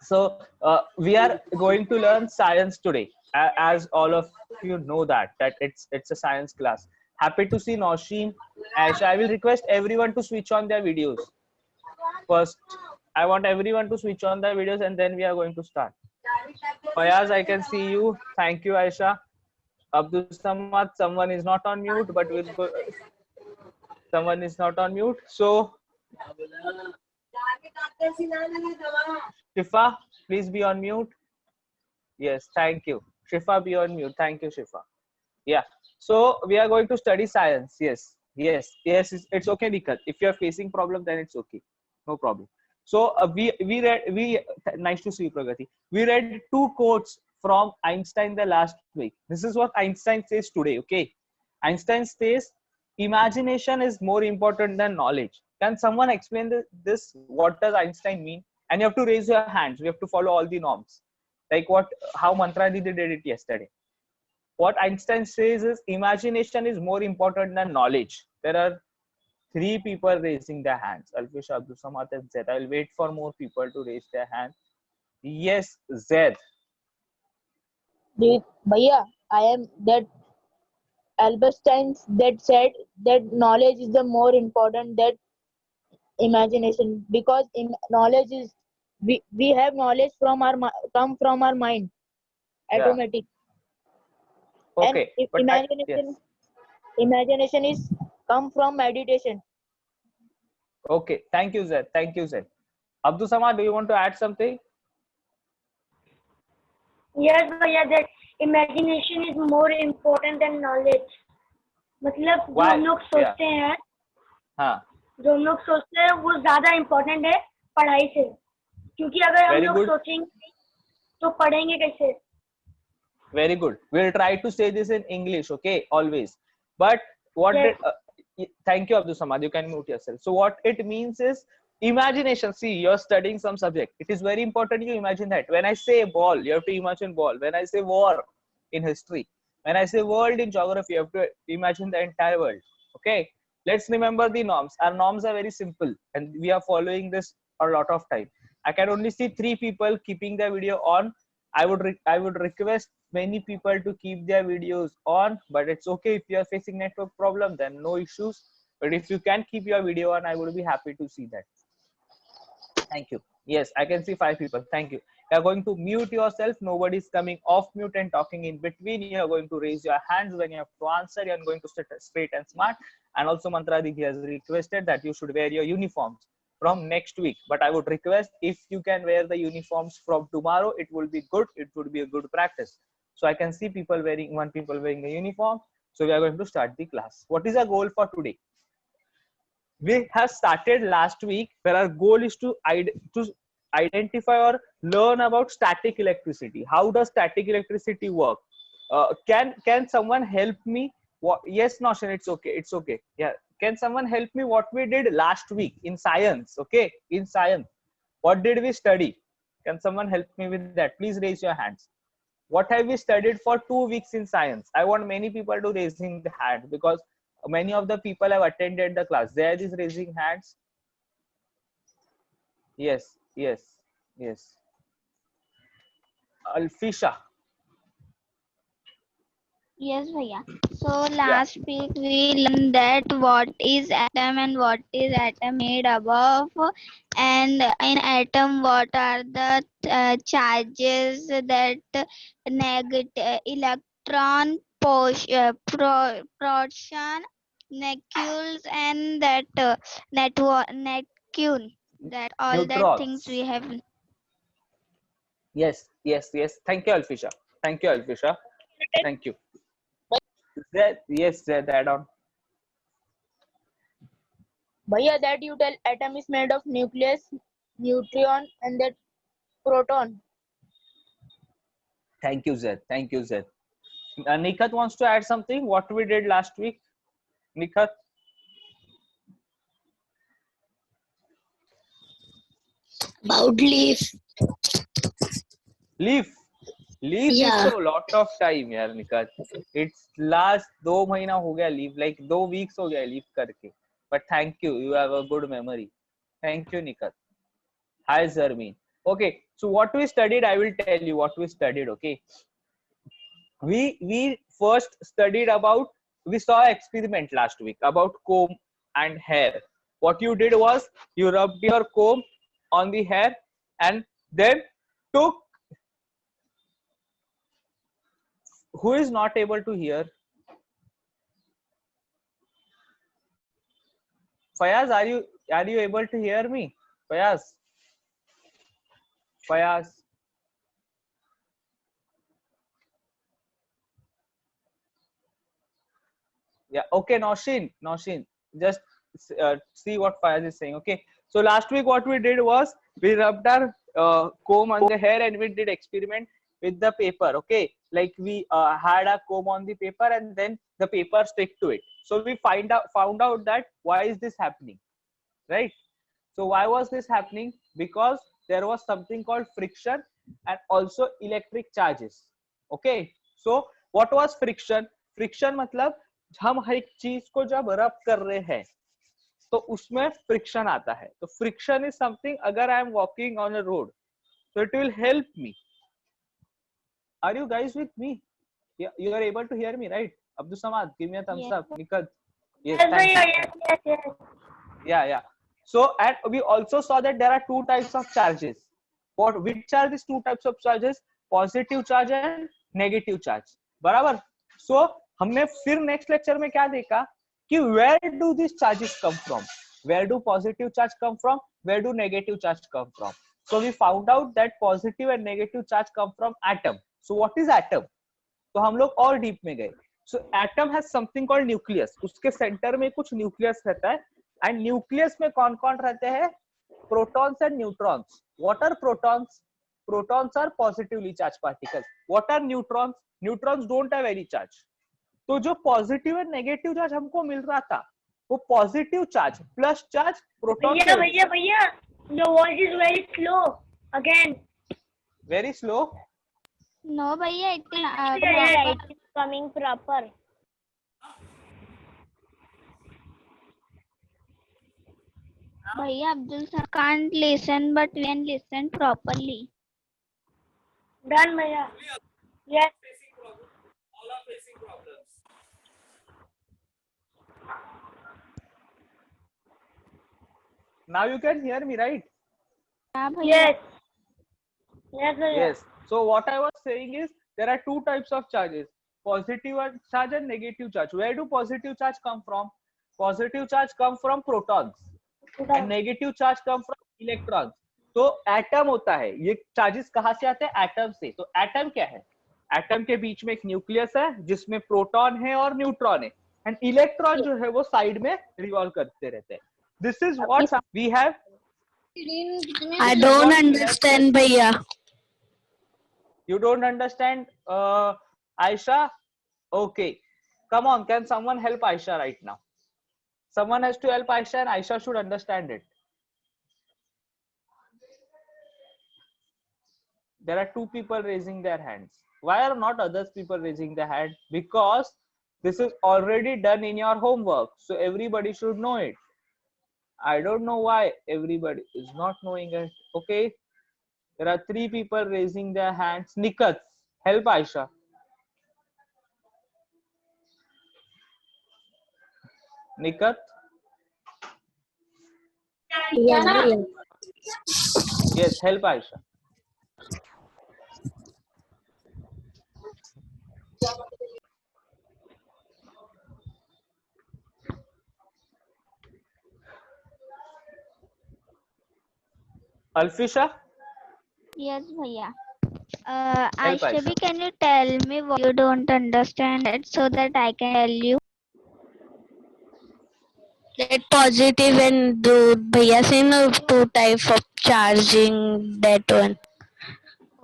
So we are going to learn science today, as all of you know that it's a science class. Happy to see Nosheen, Aisha. I will request everyone to switch on their videos first. I want everyone to switch on their videos, and then we are going to start. Fayaz, I can see you. Thank you, Aisha. Abdul Samad, someone is not on mute, but we'll go. Someone is not on mute. So, Shifa, please be on mute. Yes, thank you. Shifa, be on mute. Thank you, Shifa. Yeah. So we are going to study science. Yes, yes, yes. It's okay, Nikhil. If you are facing problem, then it's okay. No problem. So we nice to see you, Pragati. We read two quotes from Einstein the last week. This is what Einstein says today. Okay, Einstein says imagination is more important than knowledge. Can someone explain this? What does Einstein mean? And you have to raise your hands. We have to follow all the norms. Like how Mantra Didi did it yesterday. What Einstein says is imagination is more important than knowledge. There are three people raising their hands. Alfish, Abdul Samad, and Zed. I'll wait for more people to raise their hand. Yes, Zed. Bhaiya, I am that Albert Einstein that said that knowledge is the more important than imagination, because knowledge is we have knowledge from come from our mind Yeah. automatic, and Okay. But imagination is come from meditation. Okay. Thank you, Zed. Thank you, Zed. Abdul Samad, do you want to add something? Yes, भैया, that imagination is more important than knowledge. मतलब जो हम लोग सोचते हैं, हाँ, जो हम लोग सोचते हैं वो ज्यादा इम्पोर्टेंट है पढ़ाई से, क्योंकि अगर हम लोग सोचेंगे तो पढ़ेंगे कैसे? Very good. We'll try to say this in English, okay, always. But what Yes. thank you, Abdul Samad. You can mute yourself. So what it means is imagination. See, you're studying some subject. It is very important you imagine that. When I say ball, you have to imagine ball. When I say war in history, when I say world in geography, you have to imagine the entire world. Okay. Let's remember the norms. Our norms are very simple, and we are following this a lot of time. I can only see three people keeping their video on. I would request many people to keep their videos on, but it's okay if you are facing network problem, then no issues. But if you can keep your video on, I would be happy to see that. Thank you. Yes, I can see 5 people. Thank you. You are going to mute yourself. Nobody is coming off mute and talking in between. You are going to raise your hands when you have to answer. You are going to sit straight and smart. And also Mantra Didi has requested that you should wear your uniforms from next week. But I would request if you can wear the uniforms from tomorrow, it will be good. It would be a good practice. So I can see people wearing a uniform. So we are going to start the class. What is our goal for today? We have started last week where our goal is to identify or learn about static electricity. How does static electricity work? Can someone help me? Yes, Noshan, it's okay. It's okay. Yeah. Can someone help me what we did last week in science? Okay. In science, what did we study? Can someone help me with that? Please raise your hands. What have we studied for 2 weeks in science? I want many people to raising the hand because many of the people have attended the class. There is raising hands. Yes, yes, yes. Alfisha. Yes, Bhaiya. So last week we learned that what is atom and what is atom made above, and in atom what are the charges that negative electron, proton, nucleus, and that netcune, that all Neutrons. that things we have. Yes, yes, yes. Thank you, Alfisha. Thank you, Alfisha. Thank you. Yes, that add on. Bhaiya, that you tell atom is made of nucleus, neutron, and that proton. Thank you, Zed. Thank you, Zed. Nikhat wants to add something. What we did last week, Nikhat. About leaf. Leaf. Leaf Yeah. is a lot of time, यार निकट. It's last 2 महीना हो गया leave, like 2 weeks हो गया leave करके. But thank you, you have a good memory. Thank you, Nikat. Hi, Zarmeen. Okay, so what we studied, I will tell you what we studied. Okay, we first studied about, we saw an experiment last week about comb and hair. What you did was you rubbed your comb on the hair and then took, who is not able to hear? Fayaz, are you able to hear me? Fayaz. Yeah, okay, Noshin, just see what Fayaz is saying. Okay, so last week what we did was we rubbed our comb on the hair and we did experiment with the paper. Okay, like we had a comb on the paper and then the paper stick to it. So we found out that why is this happening, right? So why was this happening? Because there was something called friction and also electric charges. Okay, so what was friction? Friction मतलब हम हर एक चीज को जब रब कर रहे हैं तो उसमें फ्रिक्शन आता है. तो फ्रिक्शन इज समथिंग, अगर I am walking on a road so it will help me. Are you guys with me? You are able to hear me, right? Abdul Samad, give me a thumbs up. Nikat, yes, thank you. Yeah. So, and we also saw that there are two types of charges. Which are these two types of charges? Positive charge and negative charge. बराबर. So, हमने फिर next lecture में क्या देखा कि where do these charges come from? Where do positive charge come from? Where do negative charge come from? So we found out that positive and negative charge come from atom. So what is atom? तो हम लोग और deep में गए. So atom has something called nucleus. उसके center में कुछ nucleus रहता है. And nucleus में कौन-कौन रहते हैं? Protons and neutrons. What are protons? Protons are positively charged particles. What are neutrons? Neutrons don't have any charge. तो जो पॉजिटिव एंड नेगेटिव चार्ज हमको मिल रहा था वो positive charge plus charge proton. भैया your voice is very slow again. Very slow? No भैया, it is coming proper. भैया Abdul sir can't listen but we can listen properly. Done भैया. Yes. All are facing problems. Now you can hear me, right? Yes. Yes. So what I was saying is there are two types of charges, positive charge and negative charge. Where do positive charge come from? Positive charge come from protons and negative charge come from electrons. तो atom होता है, ये charges कहाँ से आते हैं? Atom से. तो एटम क्या है? एटम के बीच में एक न्यूक्लियस है जिसमें प्रोटॉन है और न्यूट्रॉन है एंड इलेक्ट्रॉन जो है वो साइड में रिवॉल्व करते रहते हैं. This is what we have. I don't understand, भैया. You don't understand, Aisha? Okay, come on, can someone help Aisha right now? Someone has to help Aisha and Aisha should understand it. There are two people raising their hands. Why are not others people raising their hand? Because this is already done in your homework, so everybody should know it. I don't know why everybody is not knowing it. Okay, there are three people raising their hands. Nikat, help Aisha. Nikat? Yes, help Aisha. Alfisha? Yes भैया. Aisha, can you tell me what you don't understand it so that I can tell you? That positive and भैया say no, two type of charging, that one.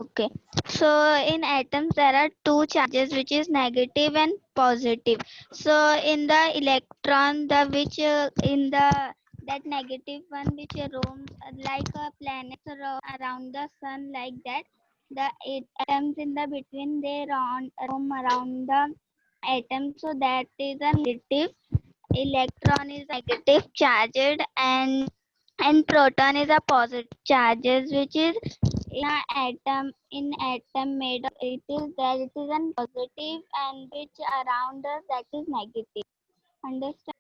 Okay, so in atoms there are two charges which is negative and positive. So in the electron, the which in the that negative one which roams like a planet around the sun, like that, the atoms in the between they roam around the atom, so that is a negative. Electron is negative charged and And proton is a positive charges which is in a atom made of it is a positive and which around us that is negative. Understand?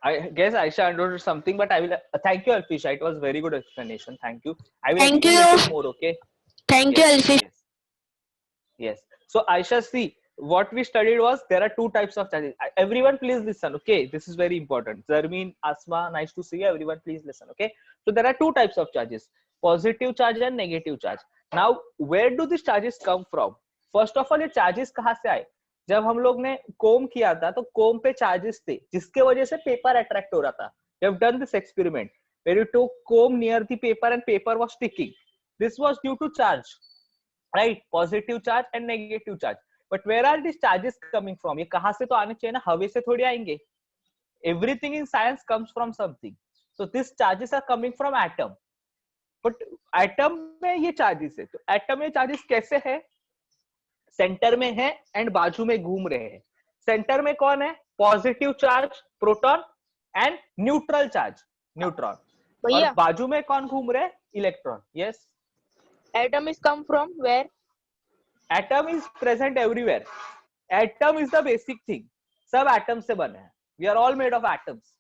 I guess Aisha understood something, but I will thank you, Alfisha. It was very good explanation. Thank you. I will Thank explain you. little more. Okay. Thank you, Yes. Alfish. Yes. Yes. So Aisha, see, what we studied was there are two types of charges. Everyone, please listen. Okay, this is very important. Zarmeen, Asma, nice to see you. Everyone, please listen. Okay. So there are two types of charges: positive charge and negative charge. Now, where do these charges come from? First of all, ये charges कहाँ से आए? जब हम लोग ने कोम किया था तो कोम पे चार्जेस थे जिसके वजह से पेपर अट्रैक्ट हो रहा था. We have done this experiment where you took comb near the paper and paper was sticking. This was due to charge, right? Positive charge and negative charge. But where are these charges coming from? ये कहाँ से तो आने चाहिए ना, हवा से थोड़ी आएंगे. Everything in science comes from something. So these charges are coming from atom. But atom में ये charges है. तो atom में charges कैसे है? सेंटर में है एंड बाजू में घूम रहे हैं. सेंटर में कौन है? Positive charge proton and neutral charge neutron. और बाजू में कौन घूम रहे हैं? Electron. Yes. Atom is come from where? Atom is present everywhere. Atom is the basic thing. सब atom से बने हैं. We are all made of atoms.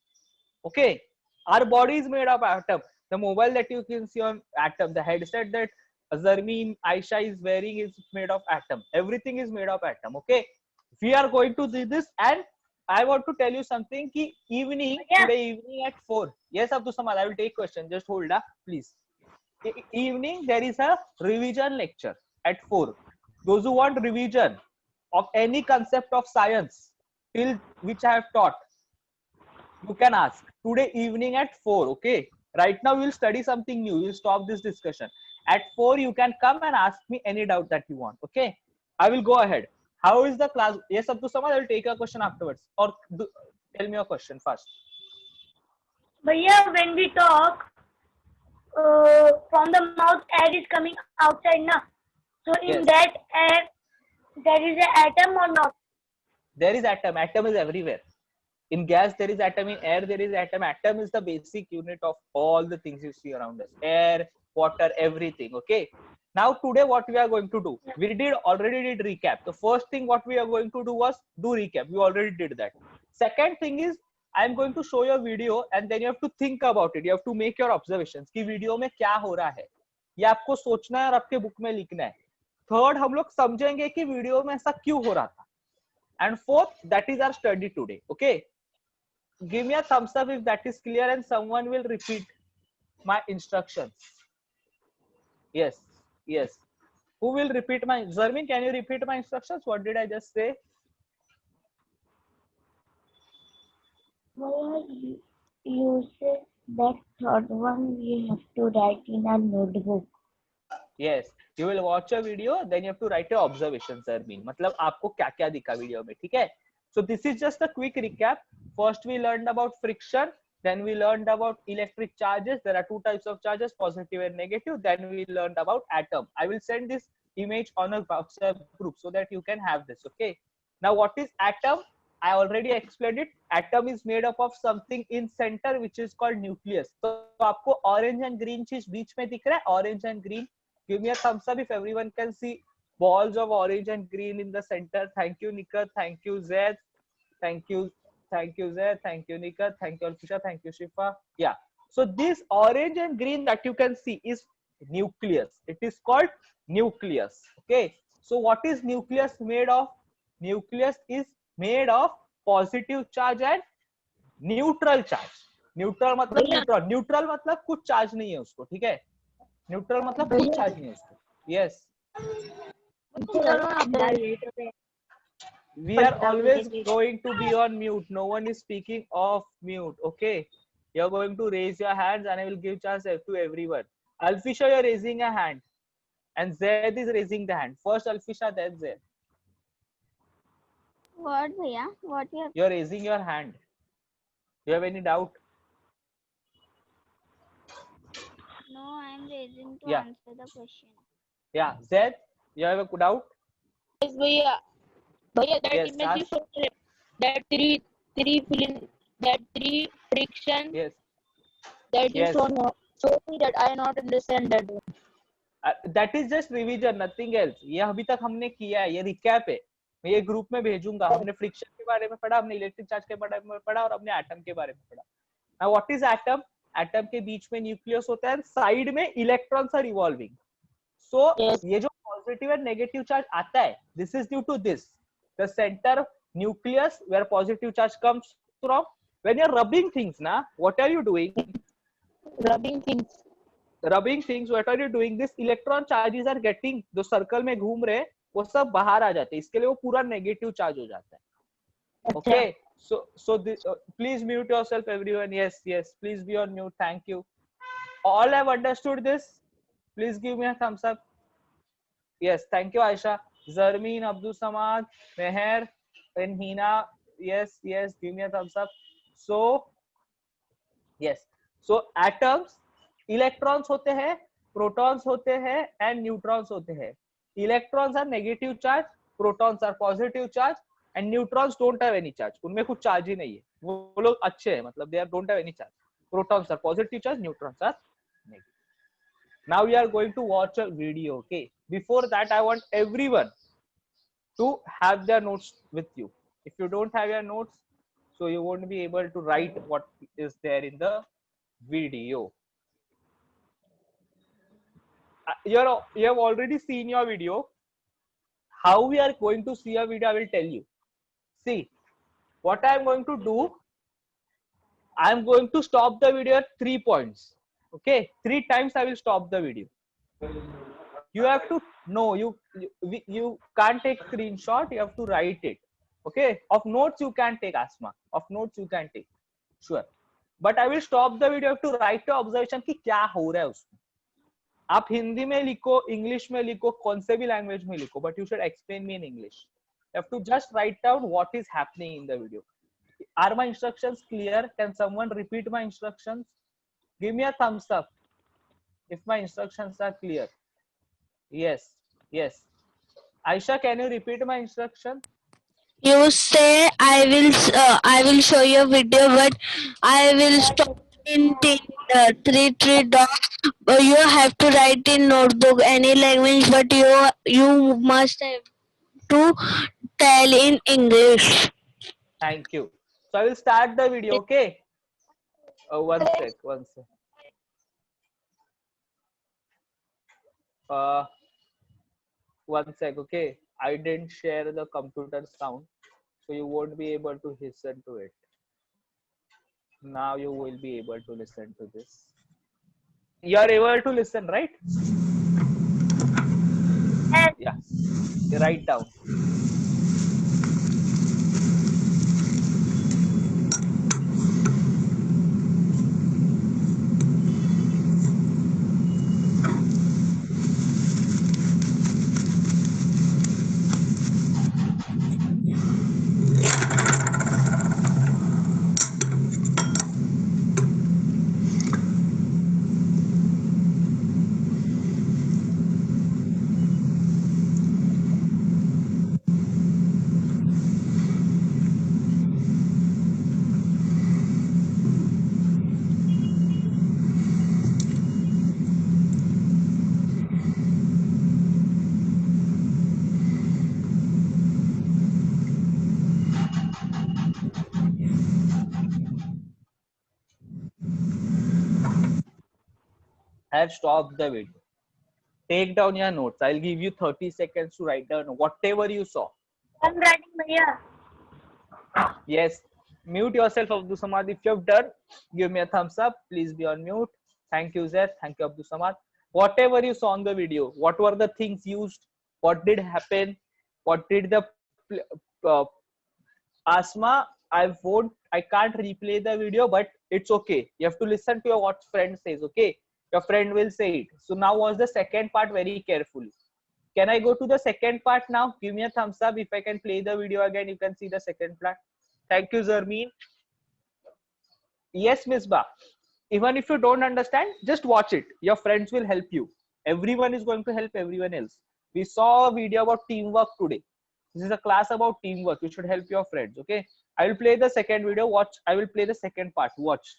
Okay. Our body is made of atom. The mobile that you can see on atom, the headset that Zarmeen, Aisha is wearing is made of atom. Everything is made of atom. Okay. We are going to do this, and I want to tell you something. Ki evening, today evening at 4. Yes, Abdul Samad, I will take question. Just hold up, please. Evening there is a revision lecture at 4. Those who want revision of any concept of science till which I have taught, you can ask today evening at 4. Okay, right now we will study something new. We'll stop this discussion at 4. You can come and ask me any doubt that you want. Okay, I will go ahead. How is the class? Yes, Abdul Samad, I will take a question afterwards, or tell me your question first. Bhaiya, when we talk, from the mouth air is coming outside now. So in that air there is an atom or not? There is atom. Atom is everywhere. In gas there is atom, in air there is atom. Atom is the basic unit of all the things you see around us. Air, water, everything. Okay. Now today what we are going to do? We already did recap. The first thing what we are going to do was do recap. We already did that. Second thing is I am going to show you a video and then you have to think about it. You have to make your observations कि video में क्या हो रहा है. ये आपको सोचना है और आपके बुक में लिखना है. थर्ड, हम लोग समझेंगे कि वीडियो में ऐसा क्यों हो रहा था. And fourth, that is our study today. Okay. Give me a thumbs up if that is clear and someone will repeat my instructions. Yes. Yes. Who will repeat my? Zarmeen, can you repeat my instructions? What did I just say? Well, you said that third one we have to write in a notebook. Yes, you will watch a video, then you have to write your observations. Zarmeen, मतलब आपको क्या-क्या दिखा video में, ठीक है? So this is just a quick recap. First we learned about friction, then we learned about electric charges. There are two types of charges, positive and negative. Then we learned about atom. I will send this image on a WhatsApp group so that you can have this. Okay. Now what is atom? I already explained it. Atom is made up of something in center which is called nucleus. So आपको orange and green चीज बीच में दिख रहा है? Orange and green. Give me a thumbs up if everyone can see balls of orange and green in the center. Thank you, Nikat. Thank you, Zed. Thank you. Thank you, Zed. Thank you, Nikat. Thank you, Alfisha. Thank you, Shifa. Yeah. So this orange and green that you can see is nucleus. It is called nucleus. Okay. So what is nucleus made of? Nucleus is made of positive charge and neutral charge. Neutral मतलब neutral. Neutral मतलब कुछ charge नहीं है उसको, ठीक है? Neutral मतलब कुछ charge नहीं है उसको. Yes. We are always going to be on mute. No one is speaking off mute. Okay. You're going to raise your hands and I will give chance to everyone. Alfisha, you're raising a hand. And Zed is raising the hand. First Alfisha, then Zed. What, bhaiya? What you have? You're raising your hand. Do you have any doubt? No, I'm raising to answer the question. Yeah. Zed, you have a doubt? Yes, bhaiya. Bhaiya, that Yes, image ask. is that three friction. Yes. that you Yes. show me that I not understand that one. That is just revision, nothing else. ये अभी तक हमने किया है, ये recap है. मैं ये ग्रुप में भेजूंगा. हमने फ्रिक्शन के बारे में पढ़ा, हमने इलेक्ट्रिक चार्ज के बारे में पढ़ा और हमने एटम के बारे में पढ़ा. Now what is atom? Atom के बीच में न्यूक्लियस होता है, साइड में इलेक्ट्रॉन्स आर रिवॉल्विंग. सो ये जो पॉजिटिव एंड नेगेटिव चार्ज आता है, this is due to this, the centre nucleus where positive charge comes from. When you are rubbing things ना, what are you doing? rubbing things, what are you doing? This electron charges are getting, जो circle में घूम रहे वो सब बाहर आ जाते हैं, इसके लिए वो पूरा नेगेटिव चार्ज हो जाता है. Okay, so this, please mute yourself everyone. Yes, please be on mute. Thank you. All have understood this? Please give me a thumbs up. Yes, thank you Aisha. Zarmeen, Abdul Samad, Meher and Hina. Yes, give me a thumbs up. So yes, so atoms, electrons होते हैं, protons होते हैं and neutrons होते हैं. Electrons are negative charge, protons are positive charge and neutrons don't have any charge. उनमें कुछ charge ही नहीं है, वो लोग अच्छे हैं, मतलब they are don't have any charge. Protons are positive charge, neutrons are negative. Now we are going to watch a video. Okay, before that I want everyone to have their notes with you. If you don't have your notes, so you won't be able to write what is there in the video. You have already seen your video. How we are going to see a video, I will tell you. See, what I am going to do, I am going to stop the video at 3 points. Okay, 3 times I will stop the video. You have to know, you can't take screenshot, you have to write it. Okay, of notes you can take, Asma, of notes you can take, sure, but I will stop the video. You have to write your observation कि क्या हो रहा है उसमें. आप हिंदी में लिखो, English में लिखो, कौन से भी लैंग्वेज में लिखो, but you should explain me in English. You have to just write down what is happening in the video. Are my instructions clear? Can someone repeat my instructions? Give me a thumbs up if my instructions are clear. Yes. Aisha, can you repeat my instruction? You say I will show you a video, but I will stop in three dots. You have to write in notebook any language, but you must have to tell in English. Thank you. So I will start the video. Okay. One sec. One sec. Okay. I didn't share the computer sound, so you won't be able to listen to it. Now you will be able to listen to this. You are able to listen, right? Yeah. Write down. I have stopped the video. Take down your notes. I'll give you 30 seconds to write down whatever you saw. I'm writing, Bhaiya. Yes. Mute yourself, Abdul Samad. If you have done, give me a thumbs up. Please be on mute. Thank you, Zed. Thank you, Abdul Samad. Whatever you saw on the video, what were the things used? What did happen? What did the Asma? I can't replay the video, but it's okay. You have to listen to what friend says. Okay, your friend will say it. So now watch the second part very carefully. Can I go to the second part now? Give me a thumbs up if I can play the video again. You can see the second part. Thank you, Zarmeen. Yes, Misbah. Even if you don't understand, just watch it. Your friends will help you. Everyone is going to help everyone else. We saw a video about teamwork today. This is a class about teamwork. You should help your friends. Okay. I will play the second video. Watch. I will play the second part. Watch.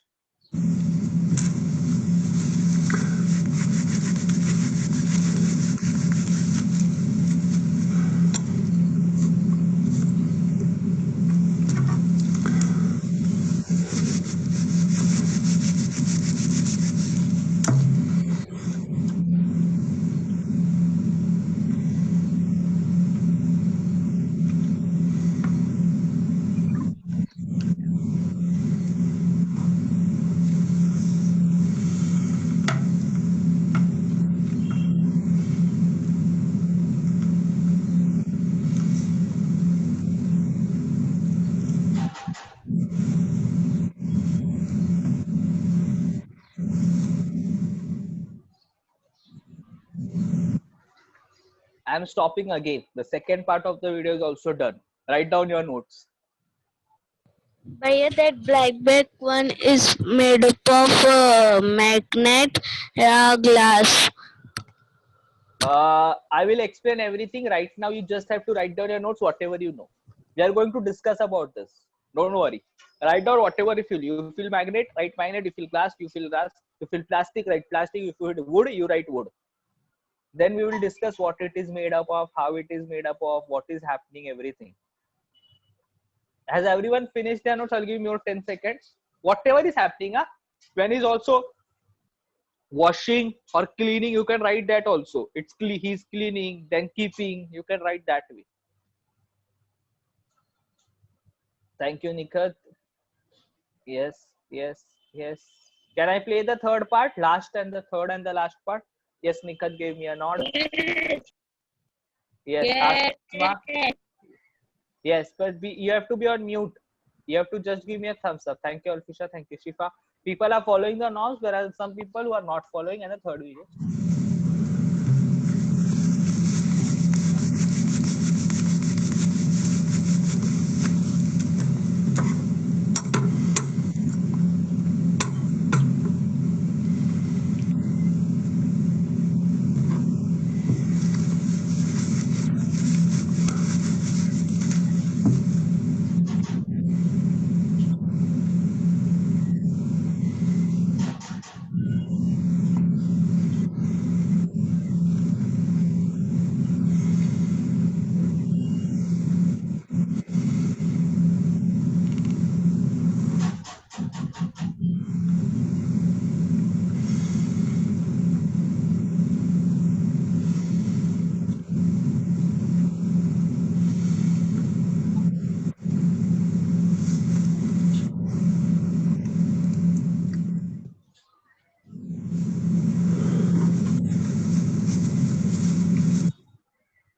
I'm stopping again. The second part of the video is also done. Write down your notes. Bhaiya, that black one is made up of magnet glass. I will explain everything right now. You just have to write down your notes, whatever you know. We are going to discuss about this. Don't worry. Write down whatever you feel. You feel magnet, write magnet. You feel glass, you feel glass. You feel plastic, write plastic. You feel wood, you write wood. Then we will discuss what it is made up of, how it is made up of, what is happening, everything. Has everyone finished their notes? I'll give you 10 seconds. Whatever is happening, when is also washing or cleaning, you can write that also. He's cleaning, then keeping, you can write that way. Thank you, Nikat. Yes. Can I play the third part, last and the third and the last part? Yes, Nikat gave me a nod. Yes, Asma. Yes, but you have to be on mute. You have to just give me a thumbs up. Thank you, Alfisha. Thank you, Shifa. People are following the norms, whereas some people who are not following. And the third video.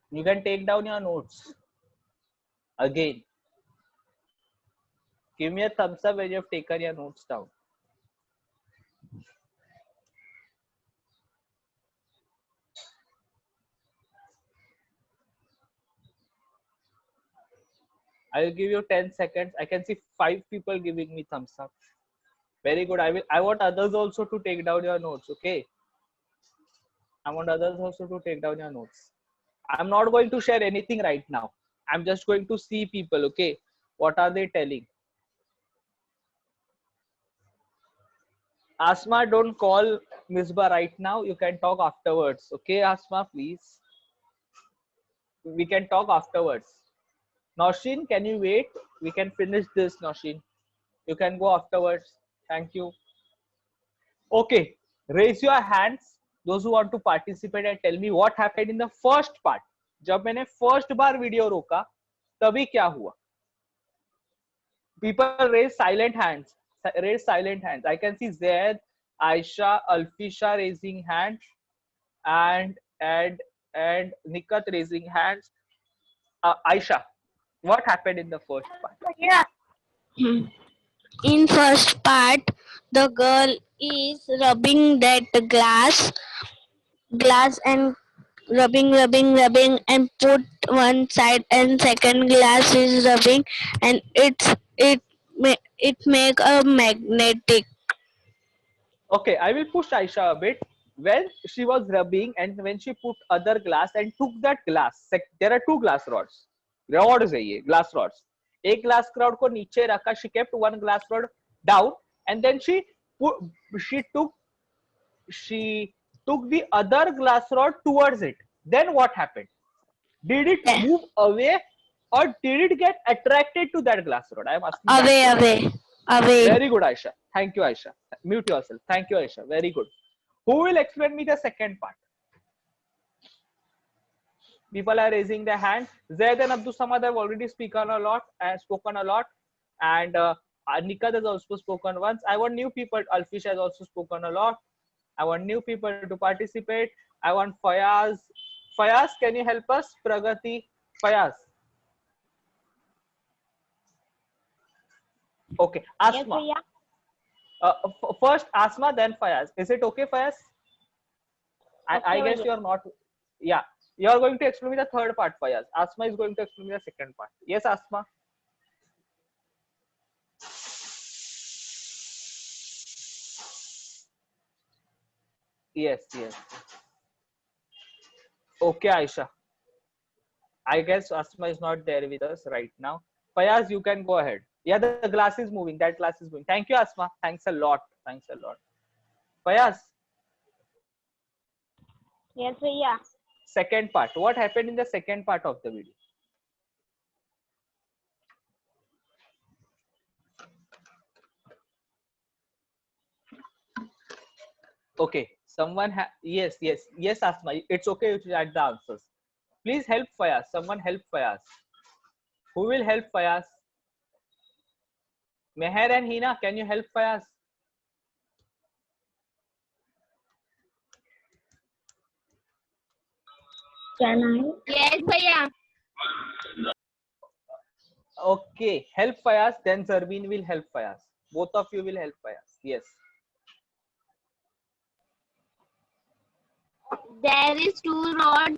You can take down your notes. Again. Give me a thumbs up when you have taken your notes down. I will give you 10 seconds. I can see 5 people giving me thumbs up. Very good. I want others also to take down your notes. Okay. I want others also to take down your notes. I'm not going to share anything right now. I'm just going to see people. Okay. What are they telling? Asma, don't call Misbah right now. You can talk afterwards. Okay, Asma, please. We can talk afterwards. Noshin, can you wait? We can finish this, Noshin. You can go afterwards. Thank you. Okay, raise your hands. Those who want to participate and tell me what happened in the first part. जब मैंने first बार video रोका, तभी क्या हुआ? People raise silent hands. Raise silent hands. I can see Zaid, Aisha, Alfisha raising hands, and Nikat raising hands. Aisha, what happened in the first part? Yeah. In first part, the girl is rubbing that glass and rubbing and put one side, and second glass is rubbing, and it make a magnetic. Okay, I will push Aisha a bit. When she was rubbing and when she put other glass and took that glass, there are 2 glass rods. Rods है ये, glass rods. एक glass rod को नीचे रखा, she kept one glass rod down, and then she took the other glass rod towards it. Then what happened? Did it move away or did it get attracted to that glass rod? I am asking. Away. Very good, Aisha. Thank you, Aisha. Mute yourself. Thank you, Aisha. Very good. Who will explain me the second part? People are raising their hand. Zaid and Abdul Samad have already spoken a lot, and Nikat has also spoken once. I want new people. Alfish has also spoken a lot. I want new people to participate. I want Fayaz. Fayaz, can you help us? Pragati, Fayaz. Okay, Asma. Yes, First Asma, then Fayaz. Is it okay, Fayaz? I guess you're not. Yeah. You are going to explain me the third part, Fayaz. Asma is going to explain me the second part. Yes, Asma. Yes, yes. Okay, Aisha. I guess Asma is not there with us right now. Fayaz, you can go ahead. Yeah, the glass is moving. That glass is moving. Thank you, Asma. Thanks a lot. Thanks a lot. Fayaz, Yes, Bhaiya. second part. What happened in the second part of the video? Okay. Someone yes, yes, yes, Asma. It's okay if you add the answers. Please help Fayaz. Someone help Fayaz. Who will help Fayaz? Meher and Hina, can you help Fayaz? Can I? Yes, Bhaiya. Okay, help Fayaz. Then Zarmeen will help Fayaz. Both of you will help Fayaz. Yes. There is two rods.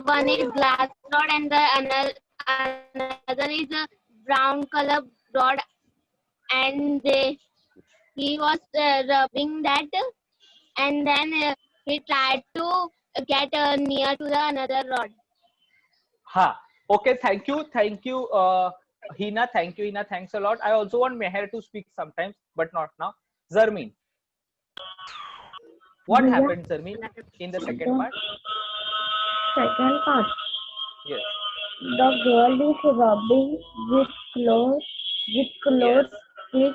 One is glass rod and the another is a brown color rod. And he was rubbing that, and then he tried to get near to the another rod. Ha. Okay, thank you. Thank you, Hina. Thank you, Hina. Thanks a lot. I also want Meher to speak sometimes, but not now. Zarmeen. What Bhaiya, happened, Zarmeen, in the second the part? second part. Yes. The girl is rubbing with clothes, Yes. stick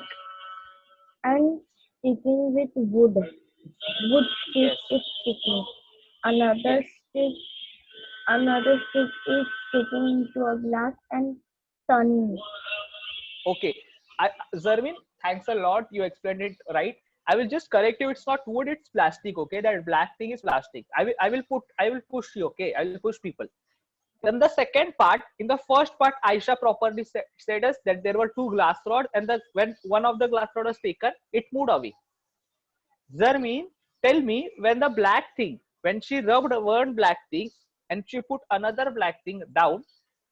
and sticking with wood. Wood stick Yes. is sticking. Another Yes. stick, another stick is sticking into a glass and turning. Okay. Zarmeen, thanks a lot. You explained it right. I will just correct you. It's not wood, it's plastic. Okay. That black thing is plastic. I will push you. Okay. I will push people. In the second part, in the first part, Aisha properly said us that there were two glass rods, and when one of the glass rod was taken, it moved away. Zarmeen, tell me, when the black thing, when she rubbed one black thing and she put another black thing down,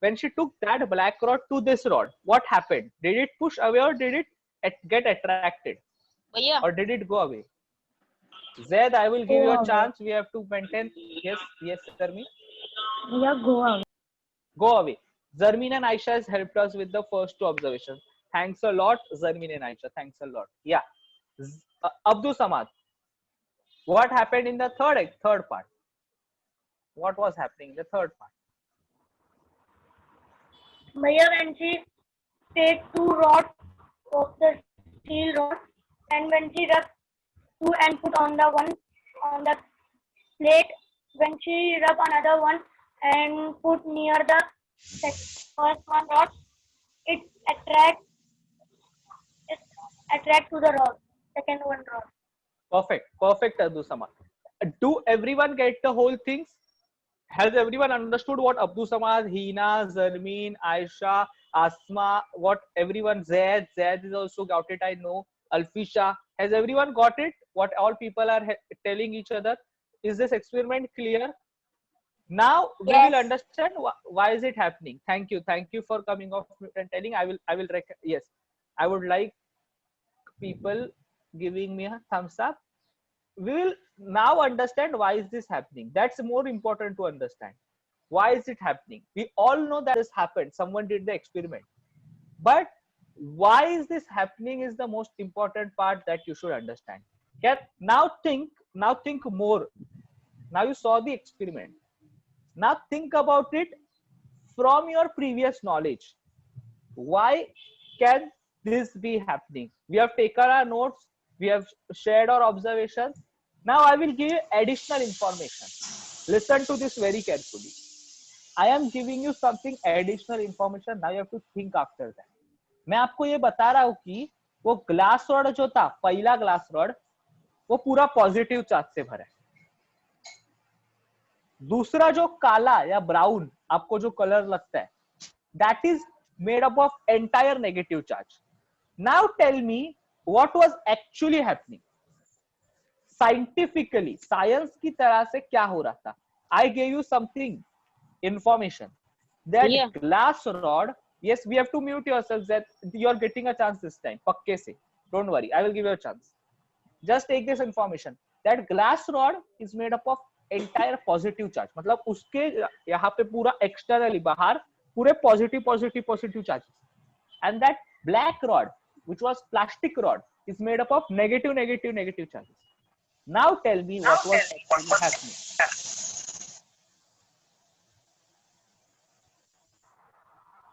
when she took that black rod to this rod, what happened? Did it push away or did it get attracted? Bhaiya, Or did it go away? Zed, I will give go you a away. chance. We have to maintain. Yes, yes, Zarmeen. Yeah, go away. Go away. Zarmeen and Aisha has helped us with the first two observations. Thanks a lot, Zarmeen and Aisha. Thanks a lot. Yeah. Abdul Samad, what happened in the third part? What was happening in the third part? Bhaiya, when she take two rods of the steel rod, and when she rub two and put on the one on the plate, when she rub another one and put near the first one rod, it attract to the rod, second one rod. Perfect. Perfect, Abdul Samad. Do everyone get the whole things? Has everyone understood what Abdul Samad, Hina, Zarmeen, Aisha, Asma, what everyone, Zaid is also got it, I know. Alfisha, has everyone got it? What all people are telling each other? Is this experiment clear? Now we will understand why is it happening. Thank you for coming off and telling. Yes, I would like people giving me a thumbs up. We will now understand why is this happening. That's more important to understand. Why is it happening? We all know that this happened. Someone did the experiment, but why is this happening is the most important part that you should understand. Now think more. Now you saw the experiment. Now think about it from your previous knowledge. Why can this be happening? We have taken our notes, we have shared our observations. Now I will give you additional information. Listen to this very carefully. I am giving you something additional information. Now you have to think after that. मैं आपको ये बता रहा हूं कि वो glass rod जो था, पहला ग्लास रॉड, वो पूरा पॉजिटिव चार्ज से भरा है. दूसरा जो काला या ब्राउन आपको जो कलर लगता है, that is made up of entire negative charge. Now tell me what was actually happening. Scientifically, science की तरह से क्या हो रहा था? I gave you something, information. That Yeah. glass rod, yes, we have to mute yourselves, that you're getting a chance this time. Pakke se. Don't worry, I will give you a chance. Just take this information. That glass rod is made up of entire positive charge. मतलब उसके यहाँ पे पूरा externally बाहर पूरे positive charges. And that black rod, which was plastic rod, is made up of negative charges. Now tell me what was actually happening.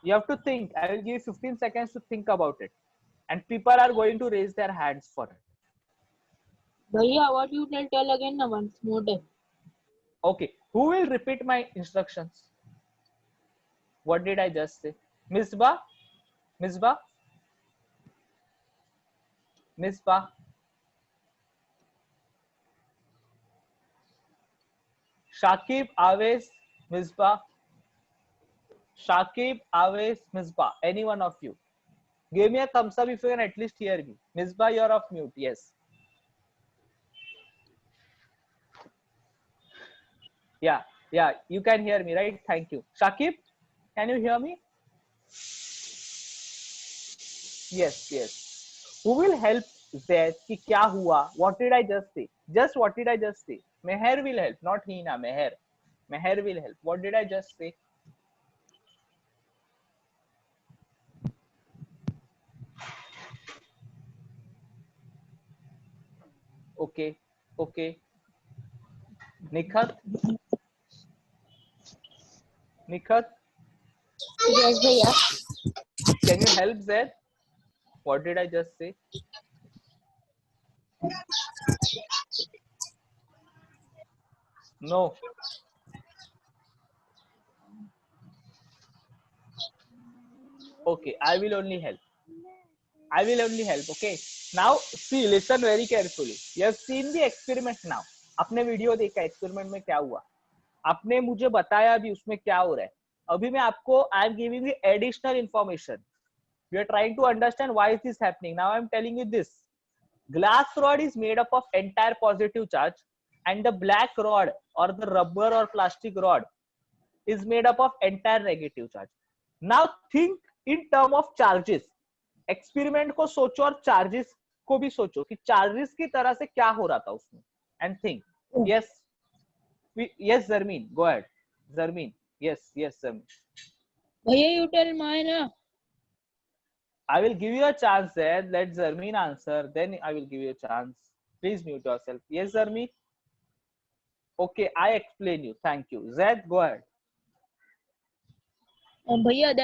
You have to think. I will give you 15 seconds to think about it. And people are going to raise their hands for it. Bhaiya, what you tell again na once more time. Okay. Who will repeat my instructions? What did I just say? Misbah? Misbah? Misbah? Shakib, Awais, Misbah? Shakib, Awais, Misbah? Any one of you? Give me a thumbs up if you can at least hear me. Misbah, you're off mute. Yes. Yeah, you can hear me, right? Thank you. Shakib, can you hear me? Yes. Who will help Zaid ki kya hua? What did I just say? Just what did I just say? Meher will help, not Hina. Meher will help. What did I just say? Okay. Nikhat? Yes, bhaiya. Can you help Zaid? What did I just say? No. Okay, I will only help. Okay. Now, see, listen very carefully. You have seen the experiment now. आपने video देखा experiment में क्या हुआ, आपने मुझे बताया अभी उसमें क्या हो रहा है. अभी मैं आपको I am giving you additional information. We are trying to understand why is this happening. Now I am telling you this. Glass rod is made up of entire positive charge, and the black rod or the rubber or plastic rod is made up of entire negative charge. Now think in term of charges. Experiment को सोचो और charges को भी सोचो कि charges की तरह से क्या हो रहा था उसमें. And think. yes Zarmeen, go ahead. Zarmeen, yes Zarmeen. Bhaiya, you tell mine. I will give you a chance there. Let Zarmeen answer, then I will give you a chance. Please mute yourself. Yes Zarmeen. Okay, I explain you. Thank you. Zaid, go ahead. Bhaiya,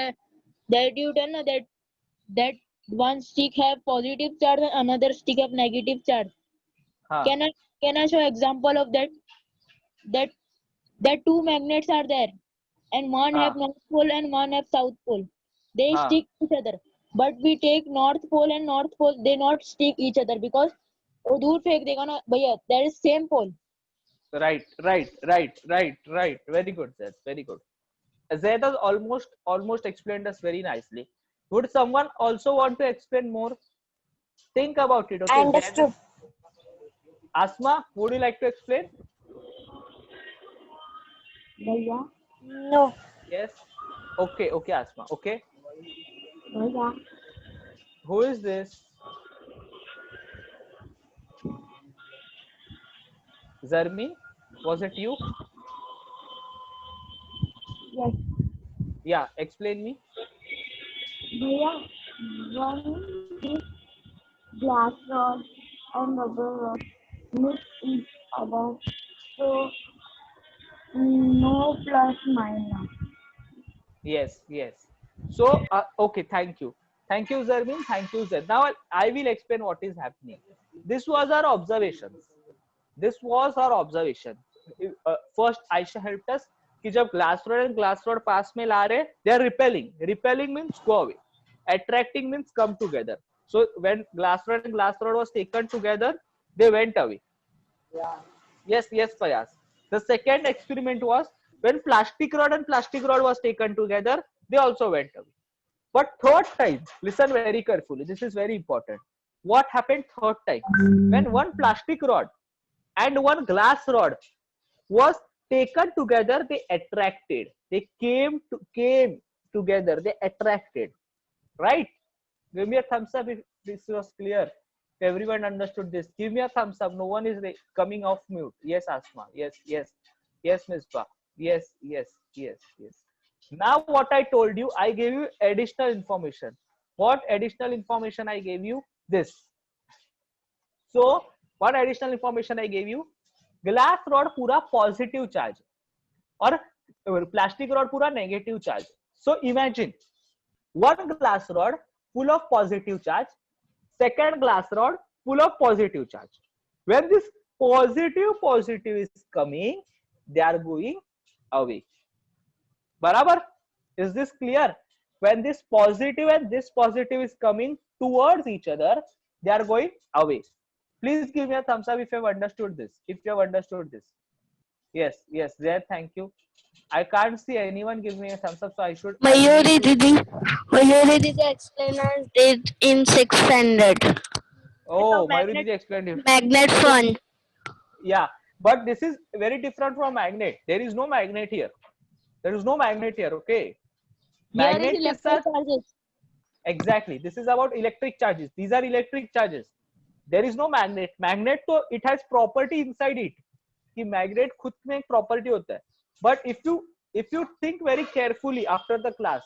that you tell na that one stick have positive charge and another stick have negative charge. Can I show example of that? That two magnets are there, and one have north pole and one have south pole. They stick each other. But we take north pole and north pole, they not stick each other because वो दूर फेंक देगा ना भैया. There is same pole. Right. Very good, Zaid. Very good. Zaid has almost explained us very nicely. Would someone also want to explain more? Think about it. Okay. I understood. Asma, would you like to explain? No. Yes. Okay, Asma. Okay. Who is this? Zarmi, was it you? Yes. Yeah, explain me. One is glass rod and rubber rod mix each other, so no plus minus. Yes. So, okay, thank you, Zarmin. Thank you, Zaid. Now I will explain what is happening. This was our observation. First, Aisha helped us कि जब glass rod and glass rod पास में ला रहे, they are repelling. Repelling means go away. Attracting means come together. So when glass rod and glass rod was taken together, they went away. Yes, Fayaz. The second experiment was when plastic rod and plastic rod was taken together, they also went away. But third time, listen very carefully. This is very important. What happened third time? When one plastic rod and one glass rod was taken together, they attracted. They came together, they attracted. Right? Give me a thumbs up if this was clear. If everyone understood this, give me a thumbs up. No one is coming off mute. Yes, Asma. Yes, yes. Yes, Misbah. Yes, yes, yes, yes. Now what I told you, I gave you additional information. What additional information I gave you? This. So what additional information I gave you? Glass rod पूरा positive charge और plastic rod पूरा negative charge. So imagine one glass rod full of positive charge, second glass rod full of positive charge. When this positive is coming, they are going away. Barabar? Is this clear? When this positive and this positive is coming towards each other, they are going away. Please give me a thumbs up if you have understood this. If you have understood this. Yes, yes, there, thank you. I can't see anyone give me a thumbs up, so I should. Mayuri Didi explained it in 6th standard. Oh, Mayuri Didi explained it. Magnet fun. Yeah, but this is very different from magnet. There is no magnet here. There is no magnet here. Okay. Magnet Here is electric charges. Exactly. This is about electric charges. These are electric charges. There is no magnet. Magnet, तो it has property inside it. कि magnet खुद में एक property होता है. But if you think very carefully after the class,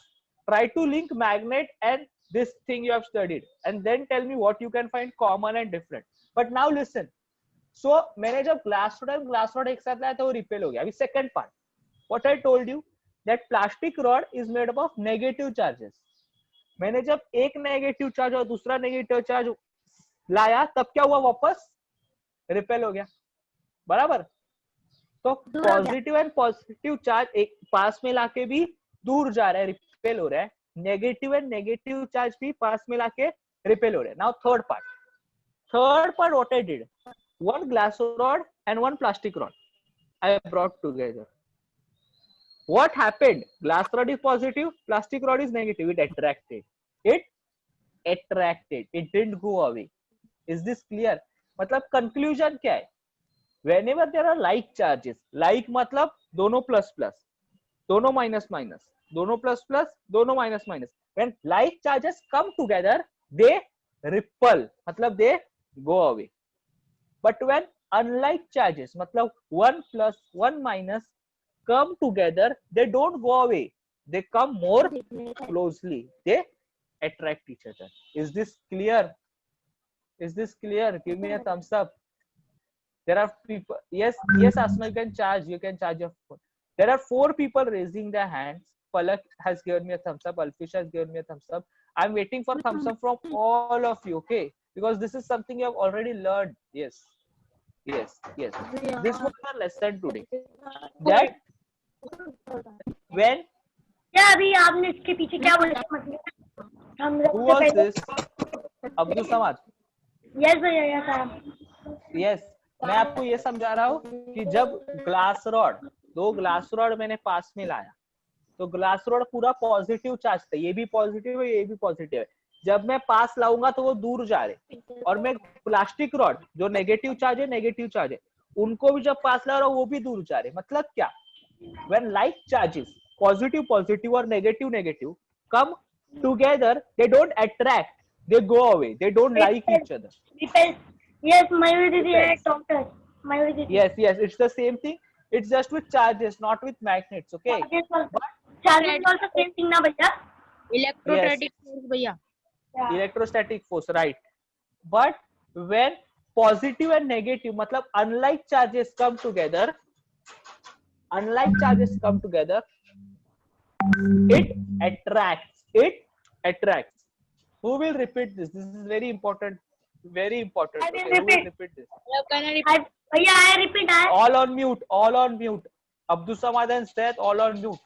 try to link magnet and this thing you have studied, and then tell me what you can find common and different. But now listen. So मैंने जब glass rod एक साथ लाया तो वो repel हो गया. अभी second part. What I told you that plastic rod is made up of negative charges. मैंने जब एक नेगेटिव चार्ज और दूसरा नेगेटिव चार्ज लाया तब क्या हुआ, वापस रिपेल हो गया. बराबर. तो पॉजिटिव एंड पॉजिटिव चार्ज एक पास में लाके भी दूर जा रहा है, रिपेल हो रहा है. नेगेटिव एंड नेगेटिव चार्ज भी पास में लाके रिपेल हो रहा है. Now third part what I did, one glass rod and one plastic rod I brought together. What happened? Glass rod is positive, plastic rod is negative. It attracted. It didn't go away. Is this clear? मतलब conclusion क्या है? Whenever there are like charges, like मतलब दोनों plus plus, दोनों minus minus, दोनों plus plus, दोनों minus minus. When like charges come together, they repel. मतलब they go away. But when unlike charges, मतलब one plus one minus come together, they don't go away. They come more closely. They attract each other. Is this clear? Is this clear? Give me a thumbs up. There are people. Yes, Asma, you can charge your phone. There are 4 people raising their hands. Palak has given me a thumbs up. Alfish has given me a thumbs up. I'm waiting for thumbs up from all of you, okay? Because this is something you have already learned. Yes. This was the lesson today. That when क्या अभी आपने इसके पीछे क्या बोला, मतलब हम who was this? Abdul Samad. Yes भैया, यस साहब. Yes, मैं आपको ये समझा रहा हूँ कि जब ग्लास रॉड, 2 ग्लास रॉड मैंने पास में लाया तो ग्लास रॉड पूरा पॉजिटिव चार्ज था, ये भी पॉजिटिव है, ये भी पॉजिटिव है. जब मैं पास लाऊंगा तो वो दूर जा रहे, और मैं प्लास्टिक रॉड जो नेगेटिव चार्ज है उनको भी जब पास ला रहा हूँ वो भी दूर जा रहे. मतलब क्या, when like charges positive or negative come together, they don't attract, they go away, they don't like each other. Yes, Mayuri Didi had taught us. Mayuri Didi. Yes, it's the same thing. It's just with charges, not with magnets. Okay. Charges is also same thing na bhaiya. Electrostatic force भैया. Yeah. Electrostatic force, right? But when positive and negative, मतलब unlike charges come together, it attracts. Who will repeat this? This is very important. I will Okay, repeat. who will repeat this? Bhaiya, I repeat. All on mute. Abdul Samad and Seth, all on mute.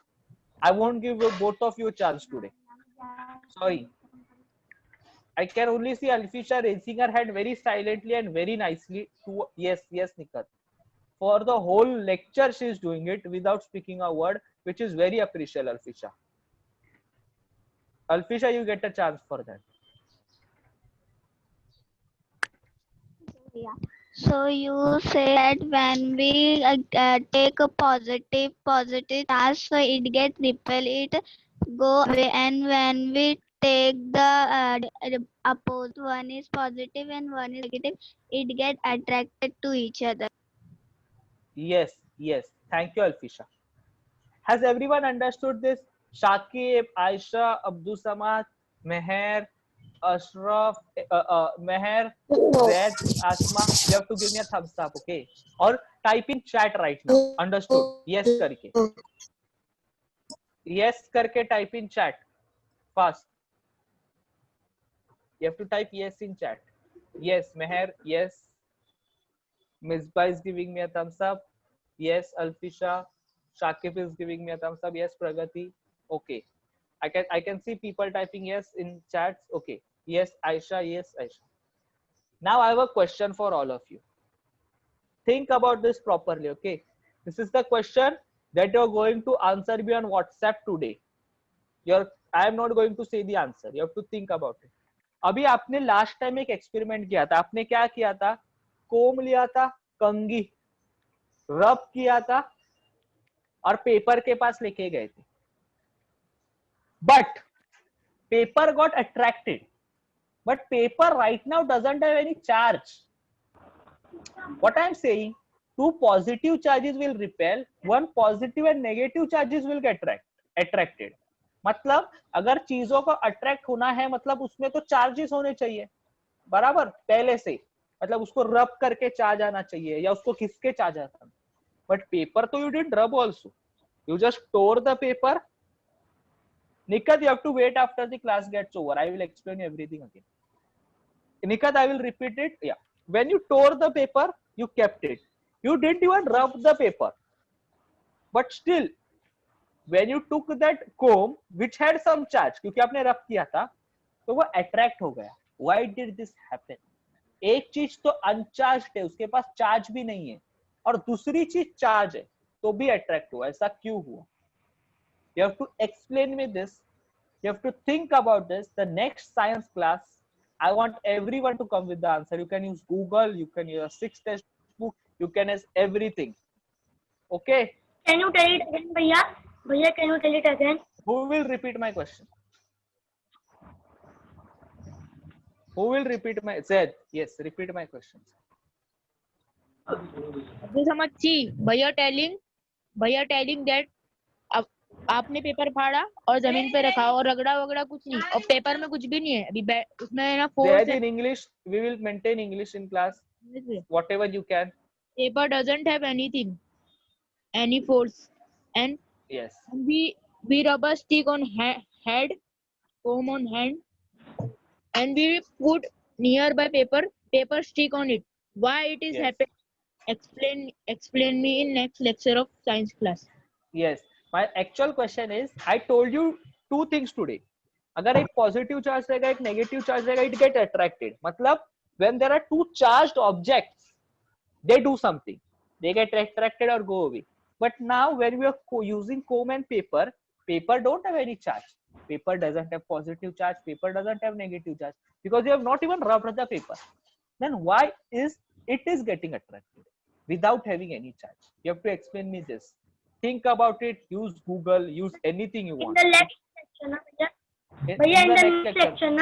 I won't give both of you a chance today. Sorry. I can only see Alfisha raising her hand very silently and very nicely. Yes, Nikat. For the whole lecture, she is doing it without speaking a word, which is very appreciable, Alfisha. Alfisha, you get a chance for that. Yeah. So you say that when we take a positive charge, so it get repel, it go away, and when we take the opposite, one is positive and one is negative, it get attracted to each other. Yes, yes. Thank you, Alfisha. Has everyone understood this? Shakib, Aisha, Abdul Samad, Meher, Ashraf, Meher, Zaid, Asma. You have to give me a thumbs up, okay? Or type in chat right now. Understood? Yes करके. Yes करके type in chat. Fast. You have to type yes in chat. Yes, Meher. Yes. Misbah is giving me a thumbs up. Yes, Alfisha. Shakib is giving me a thumbs up. Yes, Pragati. Okay. I can see people typing yes in chats. Okay. Yes, Aisha. Yes, Aisha. Now I have a question for all of you. Think about this properly. Okay. This is the question that you're going to answer me on WhatsApp today. I am not going to say the answer. You have to think about it. अभी आपने last time एक experiment किया था. आपने क्या किया था? कोम लिया था, कंघी रब किया था और पेपर के पास लेके गए थे. But paper got attracted. But paper right now doesn't have any charge. What I am saying, two positive charges will repel, one positive and negative charges will get attracted. मतलब अगर चीजों को अट्रैक्ट होना है मतलब उसमें तो चार्जेस होने चाहिए बराबर पहले से. मतलब उसको रब करके चार्ज आना चाहिए या उसको किसके चार्ज आता. बट पेपर तो यू डिडंट रब also. You just tore the paper. Nikat, you have to wait after the class gets over. I will explain everything again. Nikat, I will repeat it. Yeah. When you tore the paper, you kept it. You didn't even rub the paper. But still, when you took that comb, which had some charge, क्योंकि आपने रब किया था, तो वो attract हो गया. Why did this happen? एक चीज तो अनचार्ज है, उसके पास चार्ज भी नहीं है, और दूसरी चीज चार्ज है, तो भी अट्रैक्ट हुआ. ऐसा क्यों हुआ? You have to explain me this. You have to think about this. The next science class, I want everyone to come with the answer. You can use Google, you can use a 6 textbook, you can use everything. Okay? Can you tell it again, Bhaiya? Bhaiya, can you tell it again? Who will repeat my question? Who will repeat my Zed? Yes, repeat my questions. Abdul Samad जी, भैया telling that आपने paper फाड़ा और जमीन पे रखा और रगड़ा वगड़ा कुछ नहीं और पेपर में कुछ भी नहीं है अभी उसमें ना force in English, we will maintain English in class. Whatever you can. Paper doesn't have any force, and yes, we rubber stick on head, comb on hand, and we put nearby paper stick on it. Why it is happening? Explain me in next lecture of science class. Yes, my actual question is, I told you two things today. अगर एक positive charge रहेगा, एक negative charge रहेगा, it get attracted. मतलब when there are two charged objects, they do something. They get attracted or go away. But now when we are using comb and paper don't have any charge. Paper doesn't have positive charge. Paper doesn't have negative charge because you have not even rubbed the paper. Then why is it getting attracted without having any charge? You have to explain me this. Think about it. Use Google. Use anything you want. In the next section, Bhaiya, in the next section,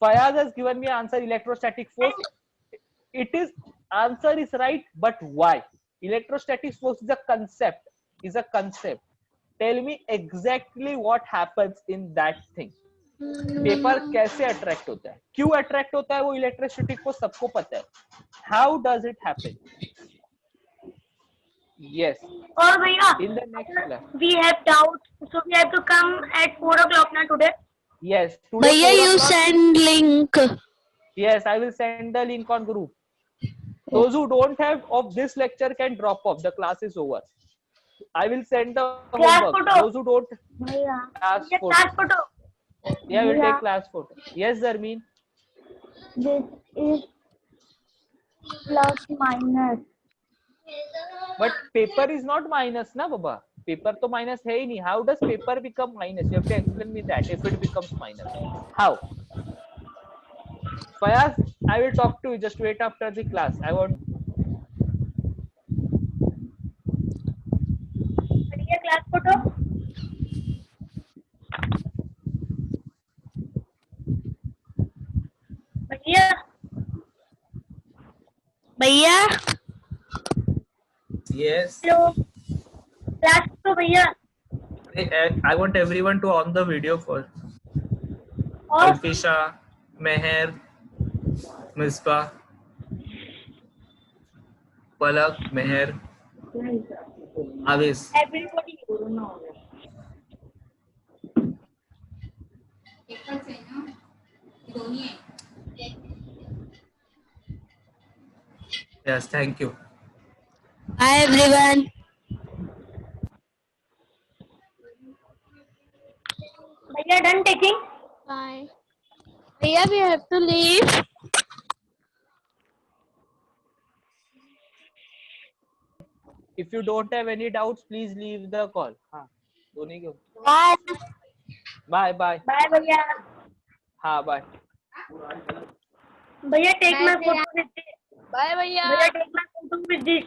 Fayaz has given me answer electrostatic force. It is answer is right, but why? Electrostatic force is a concept. Tell me exactly what happens in that thing. Paper कैसे attract होता है, क्यों attract होता है, वो electricity को सबको पता है. How does it happen? Yes. और भैया, in the next class we have doubt, so we have to come at 4 o'clock now today. Yes, today Bhaiya, you send link. Yes, I will send the link on group. Those who don't have of this lecture can drop off. The class is over. I will send the homework. Those who don't class photo. Yeah, we'll take class photo. Yes, Zarmeen. This is plus minus. But paper is not minus, na Baba? Paper to minus hai hi nahi. How does paper become minus? You have to explain me that if it becomes minus. How? Fayaz, I will talk to you. Just wait after the class. I want photo. भैया भैया Yes. Hello class तो भैया I want everyone to on the video first. और Alfisha, Meher, Misbah, Palak, Meher, Avis. Everybody Yes, thank you. Hi everyone. भैया done taking Bye. भैया we have to leave. If you don't have any doubts, please leave the call. हाँ, दोनों को. Bye. Bye, bye. Bye भैया हाँ, bye. भैया take Bye, my भैया। Photo with this Bye, भैया. भैया take my photo with this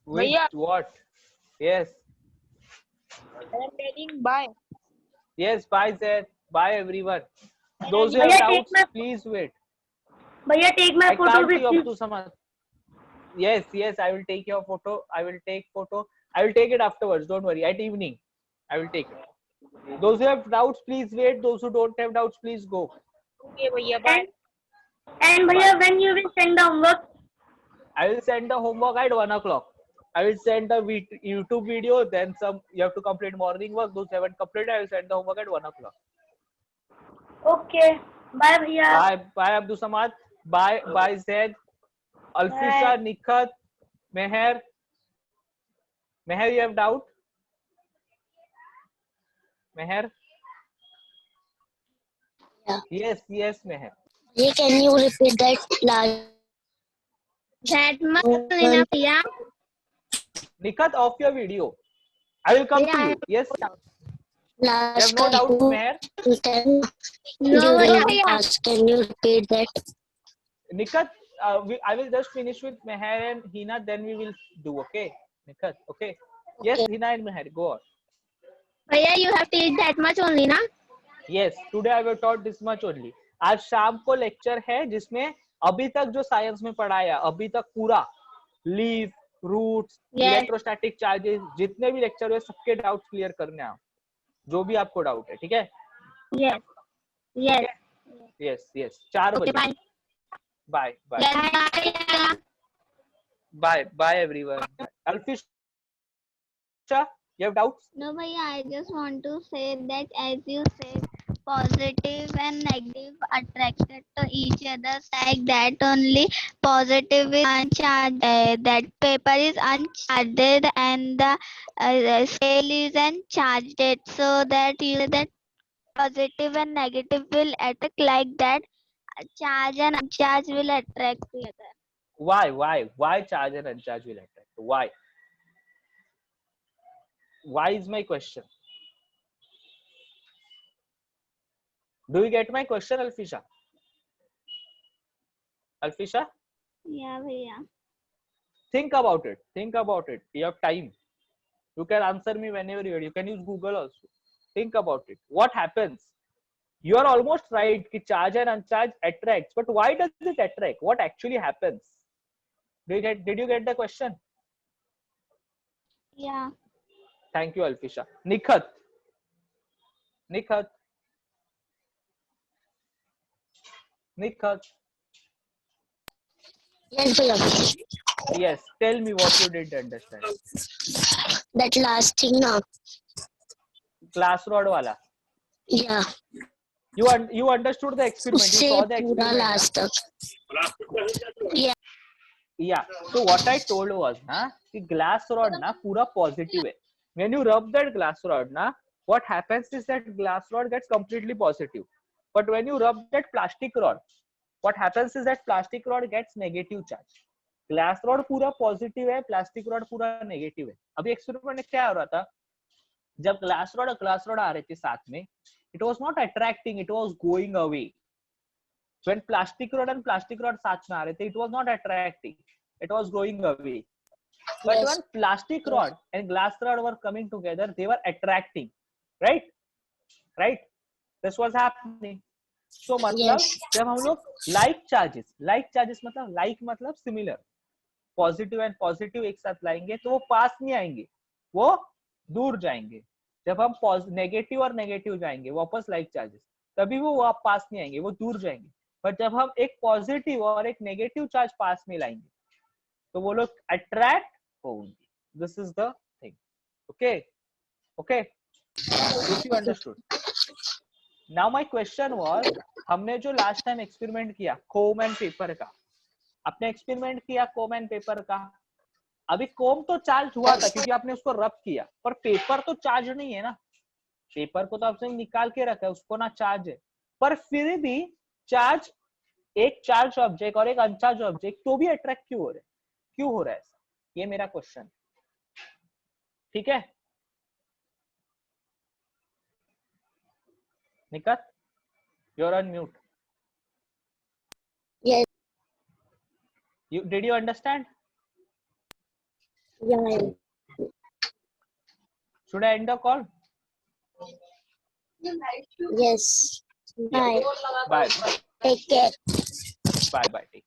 With Bhaiya. what? Yes. I am telling bye. Yes, bye, Zaid. Bye, everyone. Those who Bhaiya, have take doubts, my- please wait. भैया take my I photo can't see with up this to Samad. Yes, yes, I will take your photo. I will take photo. I will take it afterwards. Don't worry. At evening, I will take it. Those who have doubts, please wait. Those who don't have doubts, please go. Okay, भैया. Bye. and भैया when you will send the homework I will send the homework at 1 o'clock. I will send the YouTube video. Then some. You have to complete morning work. Those who haven't completed, I will send the homework at 1 o'clock. okay bye भैया Bye, bye, Abdul Samad. Bye, bye, Zaid. Alfisha, Nikhat, Meher. Meher, you have doubt? Meher? Yeah. Yes, yes, Meher. Hey, can you repeat that last That much one? enough, yeah. Nikhat, off your video. I will come to Yeah, you. Yes. You Last have no doubt, Meher? to 10 No, during भैया. class. Can you repeat that? Nikhat, I will just finish with Meher and Hina. Then we will do. Okay, Nikhat. Okay. Yes, Okay. Hina and Meher. Go on. भैया you have to eat that much only, ना? Yes, today I will taught this much only. आज शाम को lecture है जिसमें अभी तक जो साइंस में पढ़ाया अभी तक पूरा leaf roots Yes. Electrostatic charges जितने भी लेक्चर हुए सबके डाउट क्लियर करने आओ जो भी आपको डाउट है ठीक है Yes. Yes. Yes yes 4 Okay, बजे bye. Bye bye Yes, bye. Bye bye everyone Alfisha you have doubts No, bhaiya, I just want to say that as you said, positive and negative attracted to each other like that only. Positive is uncharged, that paper is uncharged and the scale is uncharged. So that you that positive and negative will attract like that. Charge and uncharged will attract together. why charge and uncharge will attract why is my question do you get my question Alfisha Yeah, bhaiya. think about it you have time you can answer me whenever you are you can use Google also think about it what happens you are almost right ki charge and uncharge attracts but why does it attract what actually happens did you get the question Yeah. thank you Alfisha Nikhat Yes, भैया. yes tell me what you didn't understand That last thing now. glass rod wala Yeah. you understood the experiment you उससे saw the पूरा experiment na? last तक. Yeah. Yeah. So what I told was na कि glass rod na पूरा positive है. When you rub that glass rod na, what happens is that glass rod gets completely positive. But when you rub that plastic rod, what happens is that plastic rod gets negative charge. Glass rod पूरा positive है, plastic rod पूरा negative है. अभी experiment में क्या हो रहा था? जब glass rod और glass rod आ रहे थे साथ में, it was not attracting, it was going away. When plastic rod and plastic rod साथ में आ रहे थे, it was not attracting, it was going away. But Yes. when plastic rod and glass rod were coming together, they were attracting, right? Right? This was happening. So मतलब Yes. जब हम लोग like charges मतलब similar, positive and positive एक साथ लाएंगे तो वो पास नहीं आएंगे, वो दूर जाएंगे. जब हम नेगेटिव और नेगेटिव जाएंगे वापस लाइक चार्जेस, तभी वो पास नहीं आएंगे, वो दूर जाएंगे. बट जब हम एक पॉजिटिव और एक नेगेटिव चार्ज पास में लाएंगे तो वो लोग अट्रैक्ट होंगे. This is the thing. Okay okay, if you understood. Now my question was, हमने जो लास्ट टाइम एक्सपेरिमेंट किया कोम एंड पेपर का, आपने एक्सपेरिमेंट किया कोम एंड पेपर का. अभी कोम तो चार्ज हुआ था क्योंकि आपने उसको रब किया, पर पेपर तो चार्ज नहीं है ना. पेपर को तो आपने निकाल के रखा है, उसको ना चार्ज है. पर फिर भी चार्ज, एक चार्ज ऑब्जेक्ट और एक अनचार्ज ऑब्जेक्ट तो भी अट्रैक्ट क्यों हो रहे, क्यों हो रहा है ऐसा, ये मेरा क्वेश्चन. ठीक है Nikhat, you're on mute. Yes. Did you understand? Yeah. Should I end the call? Yes. Bye. Bye. Take care. Bye. Take care.